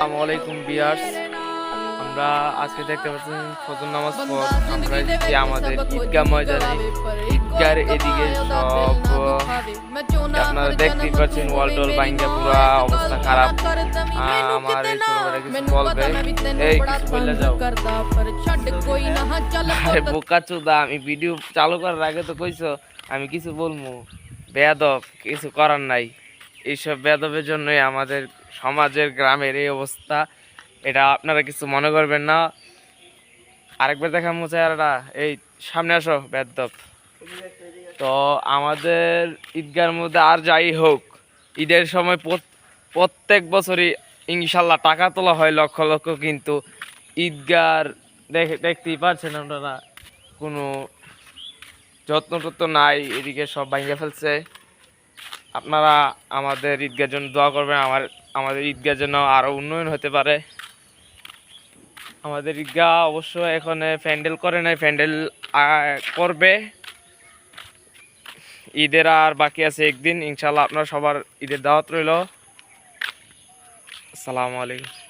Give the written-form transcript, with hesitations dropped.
আসসালামু আলাইকুম ভিউয়ার্স, আমরা আজকে দেখতে পাচ্ছি ফজর নামাজ পর আমরা এসেছি আমাদের ঈদগাহ ময়দানে। ঈদগাহের এদিকে সব আপনারা দেখতেই পাচ্ছেন ওয়াল টোল ভাঙ্গা, পুরা অবস্থা খারাপ। আমার এই ছোট ভাইটা কিছু বলবে, এই কিছু বললে যাও। আরে বোকা চোদা, আমি ভিডিও চালু করার আগে তো কইছো আমি কিছু বলবো। বেয়াদব, কিছু করার নাই। এইসব বেয়াদবের জন্যই আমাদের সমাজের গ্রামের এই অবস্থা। এটা আপনারা কিছু মনে করবেন না। আরেকবার দেখার চেহারাটা, এই সামনে আসো বেয়াদব। তো আমাদের ঈদগাহের মধ্যে আর যাই হোক, ঈদের সময় প্রত্যেক বছরই ইনশাল্লাহ টাকা তোলা হয় লক্ষ লক্ষ, কিন্তু ঈদগাহর দেখতেই পাচ্ছেন আপনারা কোনো যত্ন টত্ন নাই, এদিকে সব ভাঙিয়ে ফেলছে। আপনারা আমাদের ঈদগাহের জন্য দোয়া করবেন, আমাদের ঈদগাহ যেন আরও উন্নয়ন হতে পারে। আমাদের ঈদগাহ অবশ্য এখন প্যান্ডেল করে নাই, প্যান্ডেল করবে। ঈদের আর বাকি আছে একদিন, ইনশাল্লাহ আপনারা সবার ঈদের দাওয়াত রইল। আসসালামু আলাইকুম।